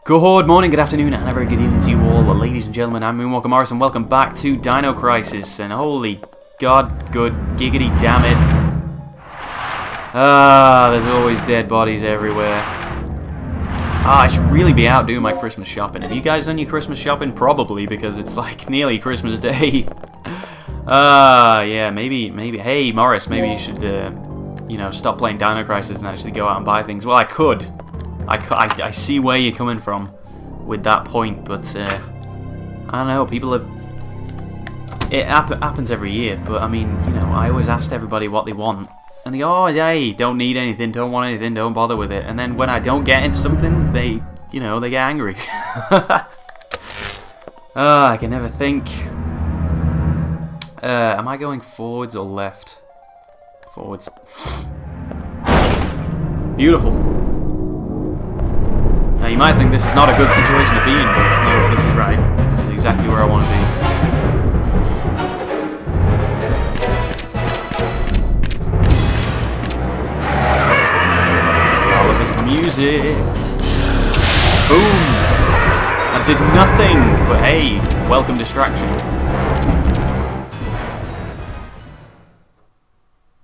Good morning, good afternoon, and a very good evening to you all, ladies and gentlemen. I'm Moonwalker Morris, and welcome back to Dino Crisis. And holy god, good giggity damn it. There's always dead bodies everywhere. I should really be out doing my Christmas shopping. Have you guys done your Christmas shopping? Probably, because it's like nearly Christmas Day. Yeah, maybe. Hey, Morris, maybe you should, stop playing Dino Crisis and actually go out and buy things. Well, I could. I see where you're coming from with that point, but I don't know, people have... It happens every year, but I mean, I always asked everybody what they want, and they go, oh, hey, don't need anything, don't want anything, don't bother with it, and then when I don't get something, they get angry. I can never think. Am I going forwards or left? Forwards. Beautiful. Now you might think this is not a good situation to be in, but no, this is right. This is exactly where I want to be. Oh, look at this music. Boom! I did nothing, but hey, welcome distraction.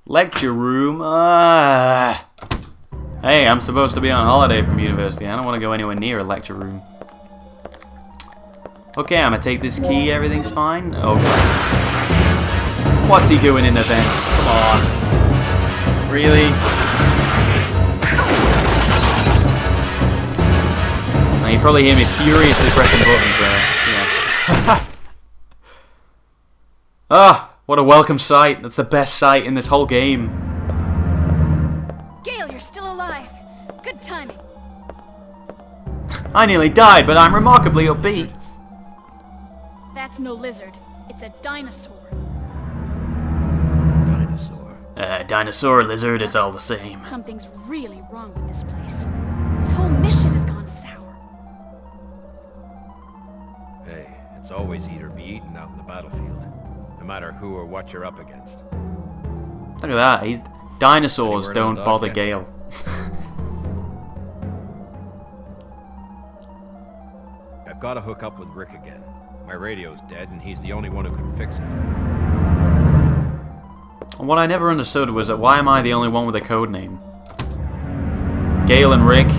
Lecture room. Hey, I'm supposed to be on holiday from university. I don't want to go anywhere near a lecture room. Okay, I'm gonna take this key. Everything's fine. Okay. What's he doing in the vents? Come on. Really? Now, you probably hear me furiously pressing buttons there. Yeah. Ah, what a welcome sight. That's the best sight in this whole game. Still alive. Good timing. I nearly died, but I'm remarkably upbeat. That's no lizard. It's a dinosaur. Dinosaur? Dinosaur, lizard, it's all the same. Something's really wrong with this place. This whole mission has gone sour. Hey, it's always eat or be eaten out in the battlefield. No matter who or what you're up against. Look at that. Dinosaurs don't bother yet? Gale. I've got to hook up with Rick again. My radio's dead and he's the only one who can fix it. What I never understood was that why am I the only one with a code name? Gale and Rick,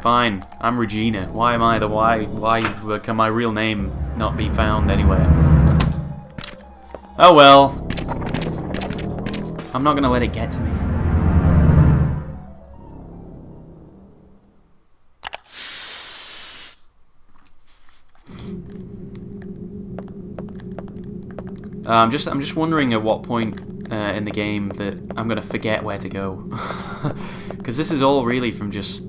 fine. I'm Regina. Why am I the why can my real name not be found anywhere? Oh well. I'm not gonna let it get to me. I'm just wondering at what point in the game that I'm gonna forget where to go, because this is all really from just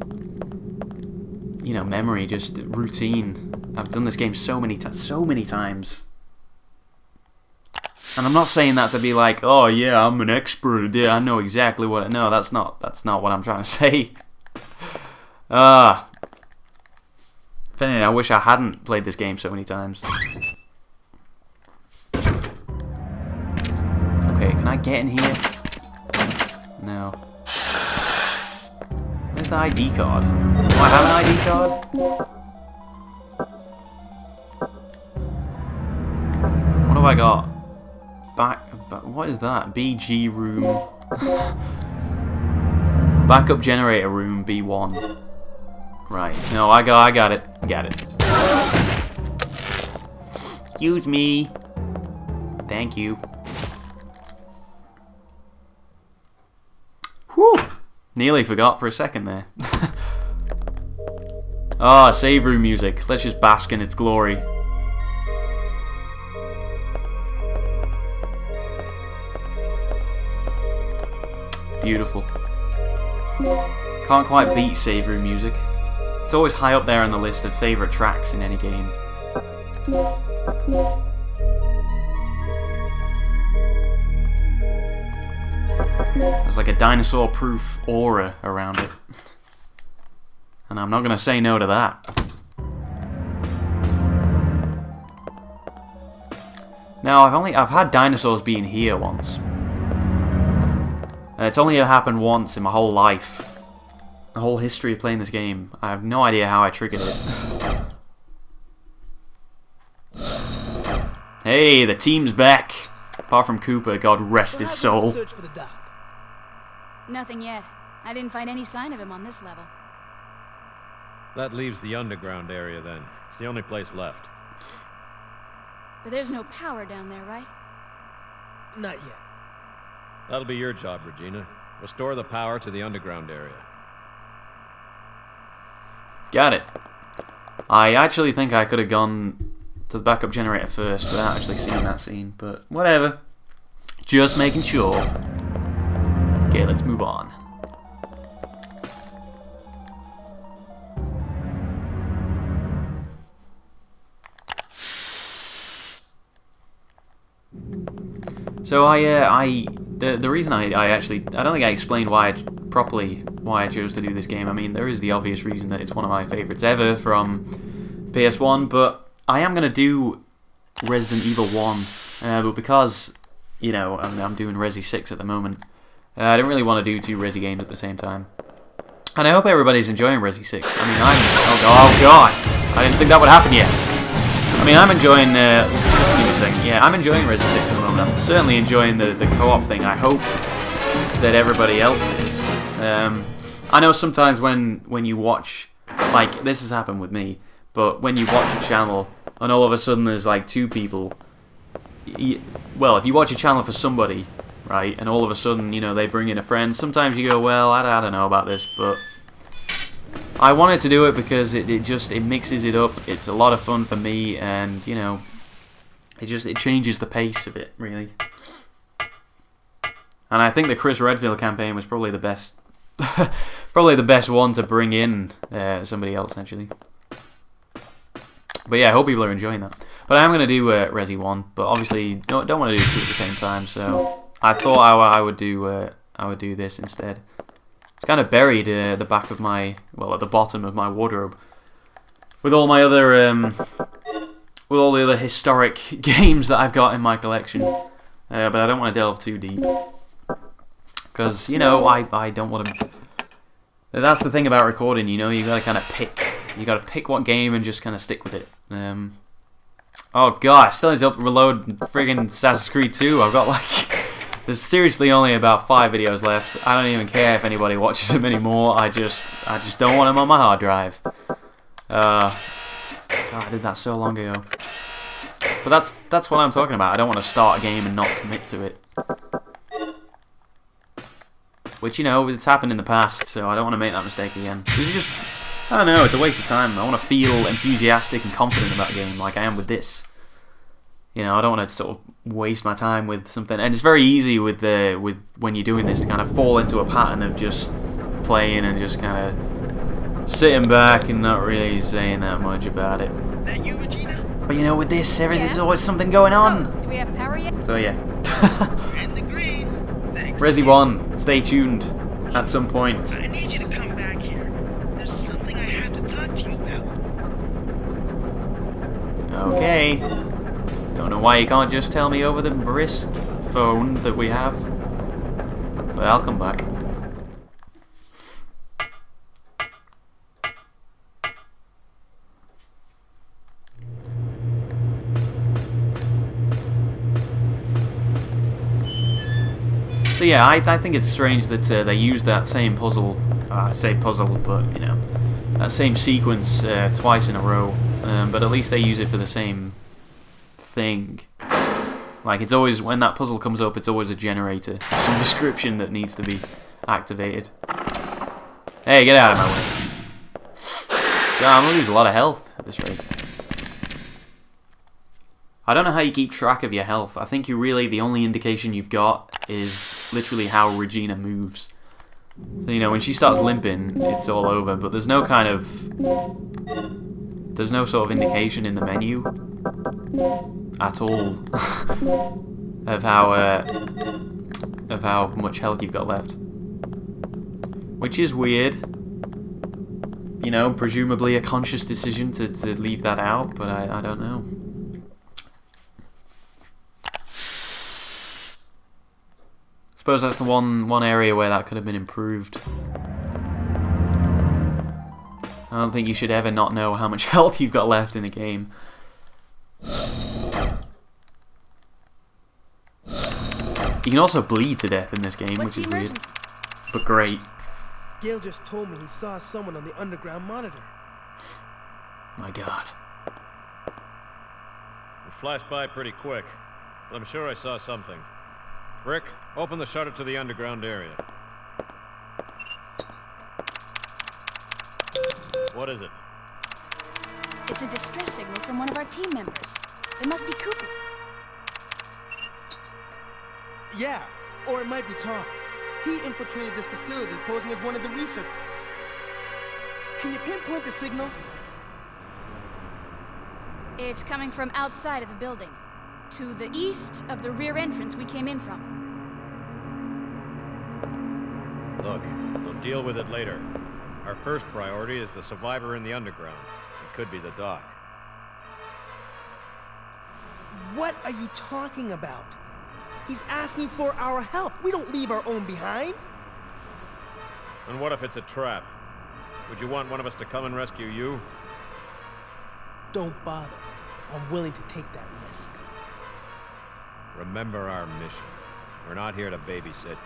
memory, just routine. I've done this game so many times. And I'm not saying that to be like, oh yeah, I'm an expert. Yeah, I know exactly what. No, that's not what I'm trying to say. If anything, I wish I hadn't played this game so many times. Okay, can I get in here? No. Where's the ID card? Do I have an ID card? What have I got? Back, what is that? BG room. Backup generator room B1. Right. No, I got it. Got it. Excuse me. Thank you. Whew. Nearly forgot for a second there. Ah, save room music. Let's just bask in its glory. Beautiful. Can't quite beat save room music. It's always high up there on the list of favourite tracks in any game. There's like a dinosaur-proof aura around it. And I'm not going to say no to that. Now, I've had dinosaurs being here once. And it's only happened once in my whole life. The whole history of playing this game. I have no idea how I triggered it. Hey, the team's back. Apart from Cooper, God rest his soul. Search for the doc. Nothing yet. I didn't find any sign of him on this level. That leaves the underground area then. It's the only place left. But there's no power down there, right? Not yet. That'll be your job, Regina. Restore the power to the underground area. Got it. I actually think I could have gone to the backup generator first without actually seeing that scene, but whatever. Just making sure. Okay, let's move on. So the reason I don't think I explained properly why I chose to do this game. I mean, there is the obvious reason that it's one of my favorites ever from PS1, but I am gonna do Resident Evil 1, but because you know I'm doing Resi 6 at the moment, I didn't really want to do 2 Resi games at the same time. And I hope everybody's enjoying Resi 6. I mean, oh god, I didn't think that would happen yet. I mean, I'm enjoying. Just give me a second. Yeah, I'm enjoying Resi 6 at the moment. I'm certainly enjoying the co-op thing. I hope that everybody else is. I know sometimes when you watch, like this has happened with me, but when you watch a channel and all of a sudden there's like 2 people. Well, if you watch a channel for somebody, right, and all of a sudden you know they bring in a friend, sometimes you go, well, I don't know about this, but I wanted to do it because it mixes it up. It's a lot of fun for me, and you know, it changes the pace of it really. And I think the Chris Redfield campaign was probably the best, probably the best one to bring in somebody else actually. But yeah, I hope people are enjoying that. But I'm gonna do Resi 1, but obviously don't want to do 2 at the same time. So I thought I would do this instead. It's kind of buried at the back of my, well, at the bottom of my wardrobe, with all my other, with all the other historic games that I've got in my collection. But I don't want to delve too deep, because you know I don't want to. That's the thing about recording, you know, you gotta kind of pick. You gotta pick what game and just kind of stick with it. Oh god, I still need to reload friggin' Assassin's Creed 2. I've got like. There's seriously only about 5 videos left. I don't even care if anybody watches them anymore. I just don't want them on my hard drive. God, I did that so long ago. But that's what I'm talking about. I don't want to start a game and not commit to it. Which, you know, it's happened in the past, so I don't want to make that mistake again. It's just, I don't know, it's a waste of time. I want to feel enthusiastic and confident about a game like I am with this. You know, I don't want to sort of waste my time with something, and it's very easy with when you're doing this to kind of fall into a pattern of just playing and just kind of sitting back and not really saying that much about it. That you, Regina? But you know, with this, there's always something going on. So, do we have power yet? So yeah. And the green. Thanks. Resi 1, stay tuned at some point. I need you to come back here. There's something I have to talk to you about. Okay. Don't know why you can't just tell me over the wrist phone that we have. But I'll come back. So yeah, I think it's strange that they used that same puzzle, I say puzzle, but you know, that same sequence twice in a row, but at least they use it for the same thing. Like, it's always, when that puzzle comes up, it's always a generator, some description that needs to be activated. Hey, get out of my way. God, I'm gonna lose a lot of health at this rate. I don't know how you keep track of your health. I think you really, the only indication you've got is literally how Regina moves. So, you know, when she starts limping, it's all over, but there's no kind of, there's no sort of indication in the menu at all of how much health you've got left, which is weird. You know, presumably a conscious decision to leave that out, but I don't know. Suppose that's the one area where that could have been improved. I don't think you should ever not know how much health you've got left in a game. You can also bleed to death in this game, What's which the is weird. emergency? But great. Gale just told me he saw someone on the underground monitor. My god. It flashed by pretty quick, but I'm sure I saw something. Rick, open the shutter to the underground area. What is it? It's a distress signal from one of our team members. It must be Cooper. Yeah, or it might be Tom. He infiltrated this facility posing as one of the researchers. Can you pinpoint the signal? It's coming from outside of the building, to the east of the rear entrance we came in from. Look, we'll deal with it later. Our first priority is the survivor in the underground. It could be the doc. What are you talking about? He's asking for our help. We don't leave our own behind. And what if it's a trap? Would you want one of us to come and rescue you? Don't bother. I'm willing to take that risk. Remember our mission. We're not here to babysit.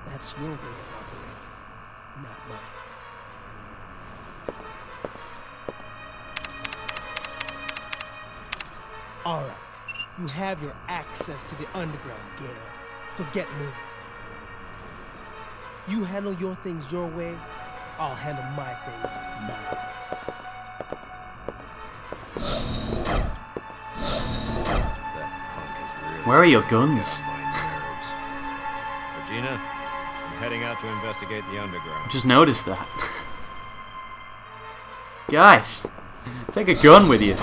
That's your way of operating, not mine. All right. You have your access to the underground, Gale. So get moving. You handle your things your way, I'll handle my things my way. That punk is really Where are your guns? starting to get on my nerves. Regina, I'm heading out to investigate the underground. Just noticed that. Guys, take a gun with you.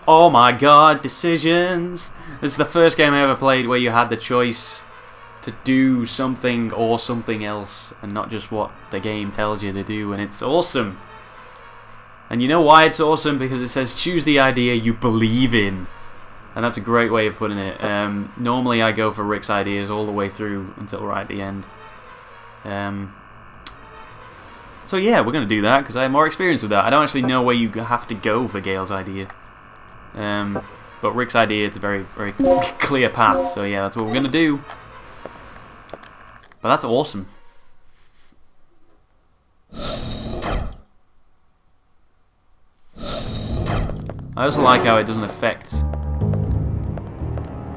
Oh my god, decisions! This is the first game I ever played where you had the choice to do something or something else, and not just what the game tells you to do, and it's awesome. And you know why it's awesome? Because it says choose the idea you believe in. And that's a great way of putting it. Normally I go for Rick's ideas all the way through until right at the end. So yeah, we're going to do that because I have more experience with that. I don't actually know where you have to go for Gale's idea. But Rick's idea, it's a very, very clear path. So yeah, that's what we're going to do. But that's awesome. I also like how it doesn't affect,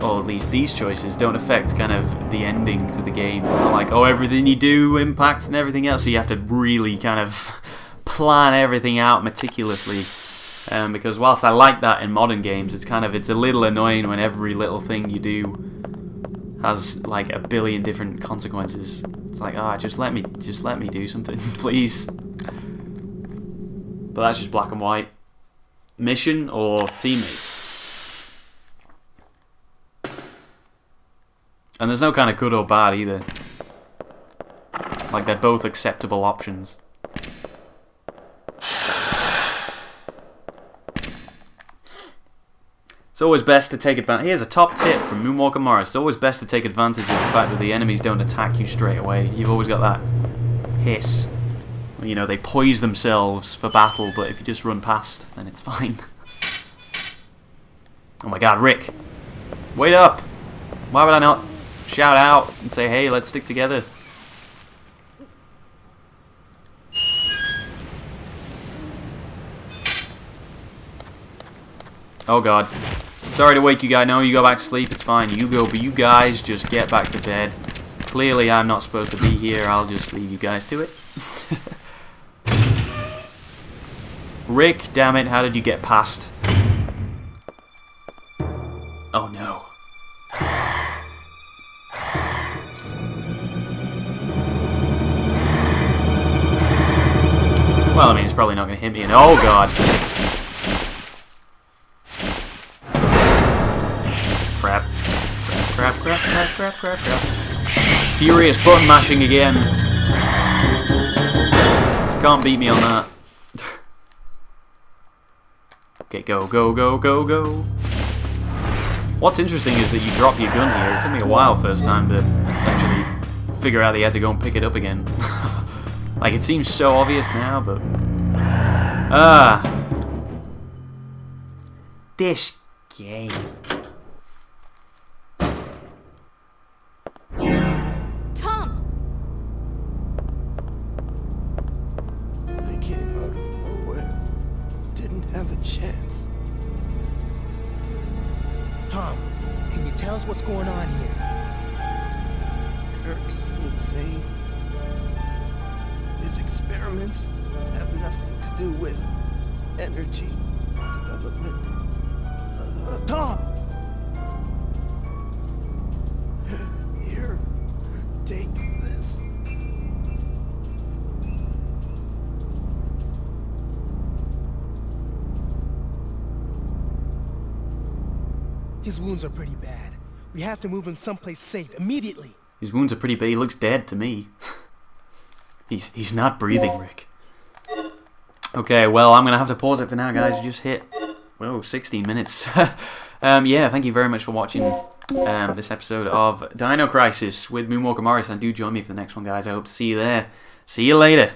or at least these choices don't affect kind of the ending to the game. It's not like, oh, everything you do impacts and everything else, so you have to really kind of plan everything out meticulously. Because whilst I like that in modern games, it's a little annoying when every little thing you do has like a billion different consequences. It's like, just let me do something, please. But that's just black and white. Mission or teammates. And there's no kind of good or bad either. Like, they're both acceptable options. It's always best to take advantage. Here's a top tip from Moonwalker Morris. It's always best to take advantage of the fact that the enemies don't attack you straight away. You've always got that hiss. You know, they poise themselves for battle, but if you just run past, then it's fine. Oh my god, Rick! Wait up! Why would I not shout out and say, hey, let's stick together? Oh god. Sorry to wake you guys. No, you go back to sleep, it's fine. You go, but you guys just get back to bed. Clearly I'm not supposed to be here, I'll just leave you guys to it. Rick, damn it, how did you get past? Oh no. Well, I mean, it's probably not going to hit me. Oh god. Crap. Crap, crap, crap, crap, crap, crap. Furious button mashing again. Can't beat me on that. Okay, go, go, go, go, go. What's interesting is that you drop your gun here. It took me a while first time to actually figure out that you had to go and pick it up again. Like, it seems so obvious now, but... This game. Tom! They came out of nowhere. Didn't have a chance. Tom, can you tell us what's going on here? Kirk's insane. His experiments have nothing to do with energy development. Tom! Here, take this. His wounds are pretty bad. We have to move him someplace safe immediately. His wounds are pretty bad. He looks dead to me. He's not breathing, Rick. Okay, well, I'm going to have to pause it for now, guys. We just hit, 16 minutes. Yeah, thank you very much for watching this episode of Dino Crisis with Moonwalker Morris. And do join me for the next one, guys. I hope to see you there. See you later.